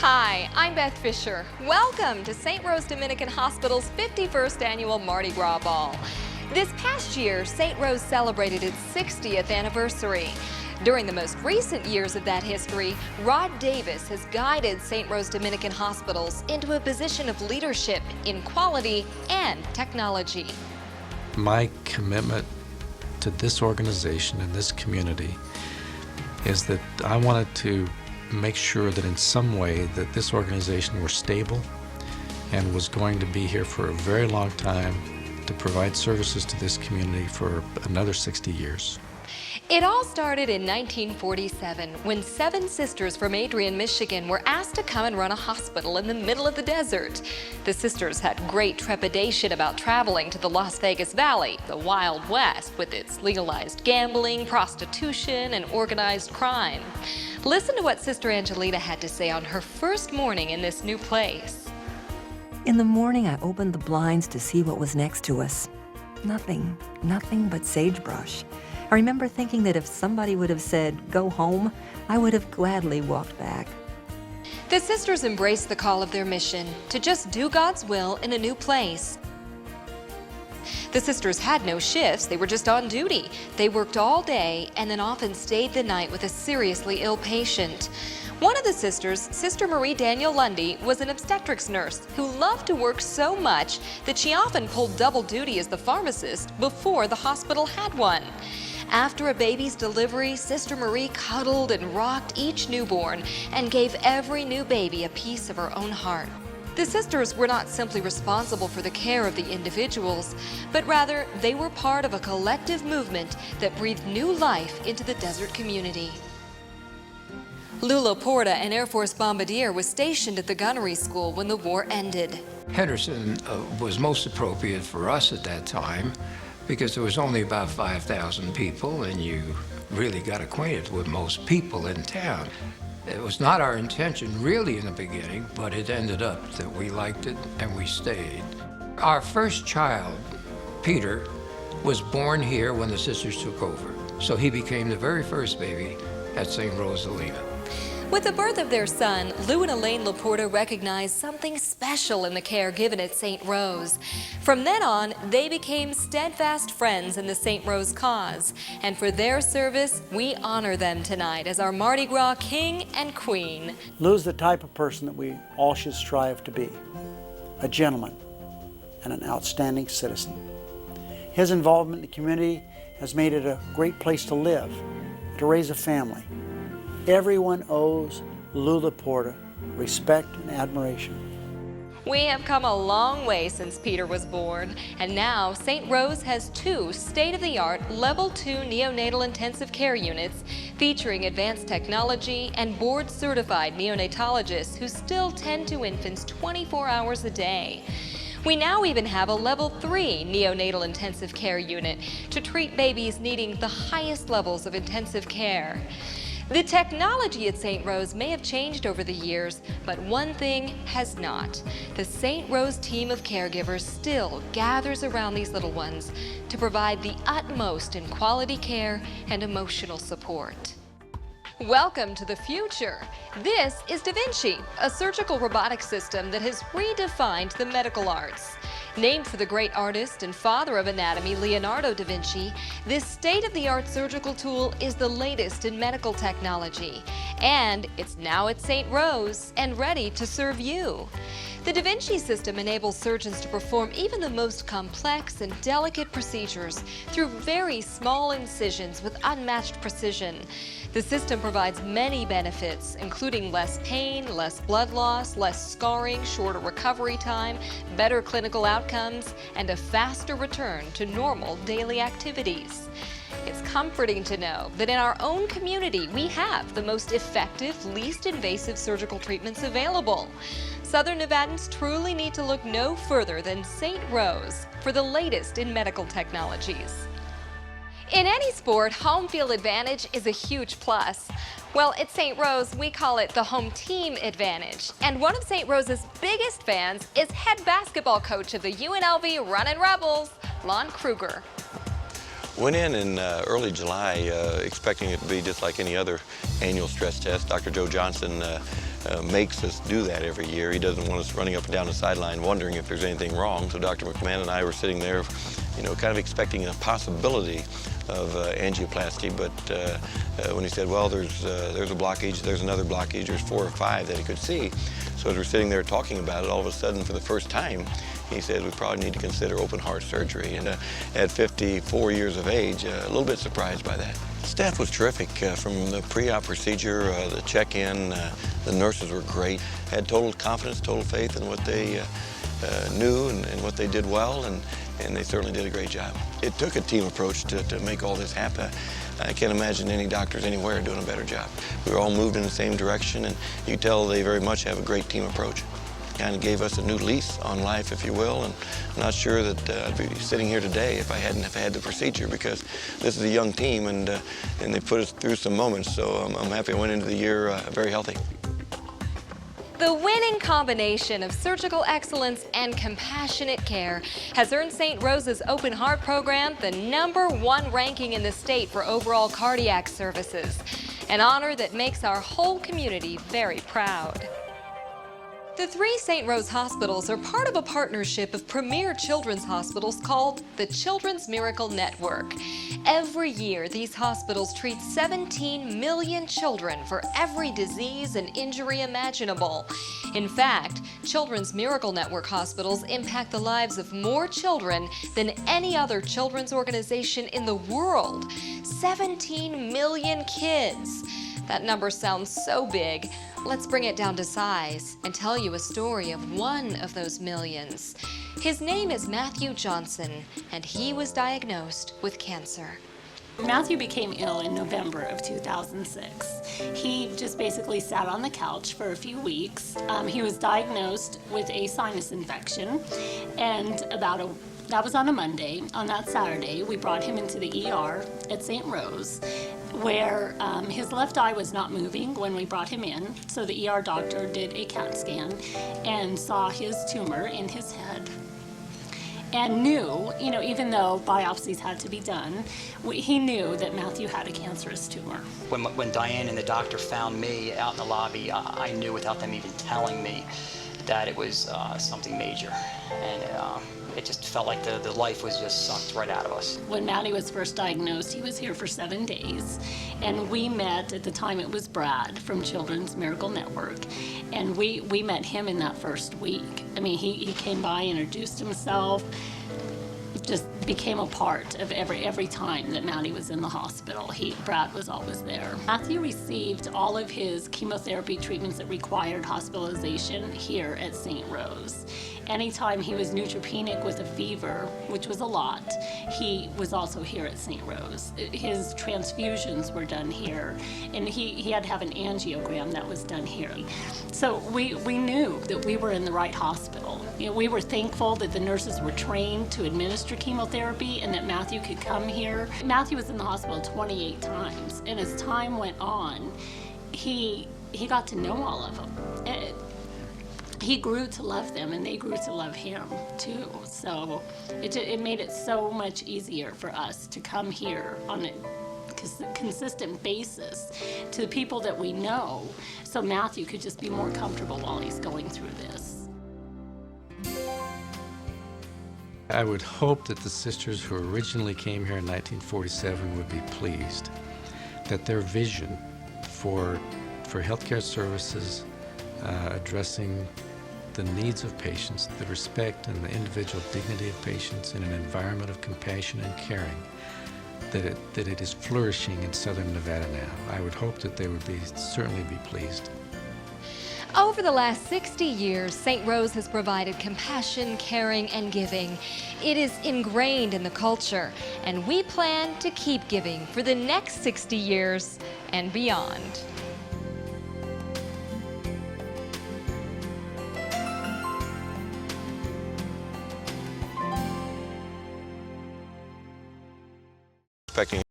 Hi, I'm Beth Fisher. Welcome to St. Rose Dominican Hospital's 51st Annual Mardi Gras Ball. This past year, St. Rose celebrated its 60th anniversary. During the most recent years of that history, Rod Davis has guided St. Rose Dominican Hospitals into a position of leadership in quality and technology. My commitment to this organization and this community is that I wanted to make sure that in some way that this organization were stable and was going to be here for a very long time to provide services to this community for another 60 years. It all started in 1947 when 7 sisters from Adrian, Michigan were asked to come and run a hospital in the middle of the desert. The sisters had great trepidation about traveling to the Las Vegas Valley, the Wild West, with its legalized gambling, prostitution, and organized crime. Listen to what Sister Angelita had to say on her first morning in this new place. In the morning, I opened the blinds to see what was next to us. Nothing but sagebrush. I remember thinking that if somebody would have said, "Go home," I would have gladly walked back. The sisters embraced the call of their mission to just do God's will in a new place. The sisters had no shifts, they were just on duty. They worked all day and then often stayed the night with a seriously ill patient. One of the sisters, Sister Marie Daniel Lundy, was an obstetrics nurse who loved to work so much that she often pulled double duty as the pharmacist before the hospital had one. After a baby's delivery, Sister Marie cuddled and rocked each newborn and gave every new baby a piece of her own heart. The sisters were not simply responsible for the care of the individuals, but rather they were part of a collective movement that breathed new life into the desert community. Lula Porta, an Air Force bombardier, was stationed at the gunnery school when the war ended. Henderson was most appropriate for us at that time because there was only about 5,000 people and you really got acquainted with most people in town. It was not our intention really in the beginning, but it ended up that we liked it and we stayed. Our first child, Peter, was born here when the sisters took over. So he became the very first baby at St. Rosalina. With the birth of their son, Lou and Elaine Laporta recognized something special in the care given at St. Rose. From then on, they became steadfast friends in the St. Rose cause. And for their service, we honor them tonight as our Mardi Gras king and queen. Lou's the type of person that we all should strive to be. A gentleman and an outstanding citizen. His involvement in the community has made it a great place to live, to raise a family. Everyone owes Lou Laporta respect and admiration. We have come a long way since Peter was born, and now St. Rose has 2 state-of-the-art Level 2 neonatal intensive care units featuring advanced technology and board-certified neonatologists who still tend to infants 24 hours a day. We now even have a Level 3 neonatal intensive care unit to treat babies needing the highest levels of intensive care. The technology at St. Rose may have changed over the years, but one thing has not. The St. Rose team of caregivers still gathers around these little ones to provide the utmost in quality care and emotional support. Welcome to the future. This is Vinci, a surgical robotic system that has redefined the medical arts. Named for the great artist and father of anatomy, Leonardo da Vinci, this state-of-the-art surgical tool is the latest in medical technology. And it's now at St. Rose and ready to serve you. The Da Vinci system enables surgeons to perform even the most complex and delicate procedures through very small incisions with unmatched precision. The system provides many benefits, including less pain, less blood loss, less scarring, shorter recovery time, better clinical outcomes, and a faster return to normal daily activities. It's comforting to know that in our own community, we have the most effective, least invasive surgical treatments available. Southern Nevadans truly need to look no further than St. Rose for the latest in medical technologies. In any sport, home field advantage is a huge plus. Well, at St. Rose, we call it the home team advantage. And one of St. Rose's biggest fans is head basketball coach of the UNLV Runnin' Rebels, Lon Kruger. Went in early July expecting it to be just like any other annual stress test. Dr. Joe Johnson makes us do that every year. He doesn't want us running up and down the sideline wondering if there's anything wrong. So Dr. McMahon and I were sitting there, kind of expecting a possibility of angioplasty, but when he said, well, there's a blockage, there's another blockage, there's 4 or 5 that he could see. So as we're sitting there talking about it, all of a sudden, for the first time, he said we probably need to consider open heart surgery. And at 54 years of age, a little bit surprised by that. Staff was terrific from the pre-op procedure, the check-in. The nurses were great. Had total confidence, total faith in what they knew and what they did well, and they certainly did a great job. It took a team approach to make all this happen. I can't imagine any doctors anywhere doing a better job. We were all moved in the same direction, and you tell they very much have a great team approach. Kind of gave us a new lease on life, if you will, and I'm not sure that I'd be sitting here today if I hadn't have had the procedure, because this is a young team, and they put us through some moments, so I'm happy I went into the year very healthy. The winning combination of surgical excellence and compassionate care has earned St. Rose's Open Heart program the #1 ranking in the state for overall cardiac services, an honor that makes our whole community very proud. The 3 St. Rose hospitals are part of a partnership of premier children's hospitals called the Children's Miracle Network. Every year, these hospitals treat 17 million children for every disease and injury imaginable. In fact, Children's Miracle Network hospitals impact the lives of more children than any other children's organization in the world. 17 million kids. That number sounds so big. Let's bring it down to size and tell you a story of one of those millions. His name is Matthew Johnson, and he was diagnosed with cancer. Matthew became ill in November of 2006. He just basically sat on the couch for a few weeks. He was diagnosed with a sinus infection, and that was on a Monday. On that Saturday, we brought him into the ER at St. Rose, where his left eye was not moving when we brought him in. So the ER doctor did a CAT scan and saw his tumor in his head, and knew, even though biopsies had to be done, he knew that Matthew had a cancerous tumor. When Diane and the doctor found me out in the lobby, I knew without them even telling me that it was something major. And it just felt like the life was just sucked right out of us. When Matty was first diagnosed, he was here for 7 days, and we met, at the time it was Brad from Children's Miracle Network, and we met him in that first week. I mean, he came by, introduced himself, just became a part of every time that Matty was in the hospital. Brad was always there. Matthew received all of his chemotherapy treatments that required hospitalization here at St. Rose. Anytime he was neutropenic with a fever, which was a lot, he was also here at St. Rose. His transfusions were done here, and he had to have an angiogram that was done here. So we knew that we were in the right hospital. We were thankful that the nurses were trained to administer chemotherapy and that Matthew could come here. Matthew was in the hospital 28 times, and as time went on, he got to know all of them. He grew to love them, and they grew to love him too. So it made it so much easier for us to come here on a consistent basis to the people that we know, so Matthew could just be more comfortable while he's going through this. I would hope that the sisters who originally came here in 1947 would be pleased that their vision for healthcare services addressing the needs of patients, the respect and the individual dignity of patients in an environment of compassion and caring, that it is flourishing in southern Nevada now. I would hope that they would certainly be pleased. Over the last 60 years, St. Rose has provided compassion, caring, and giving. It is ingrained in the culture, and we plan to keep giving for the next 60 years and beyond. Expecting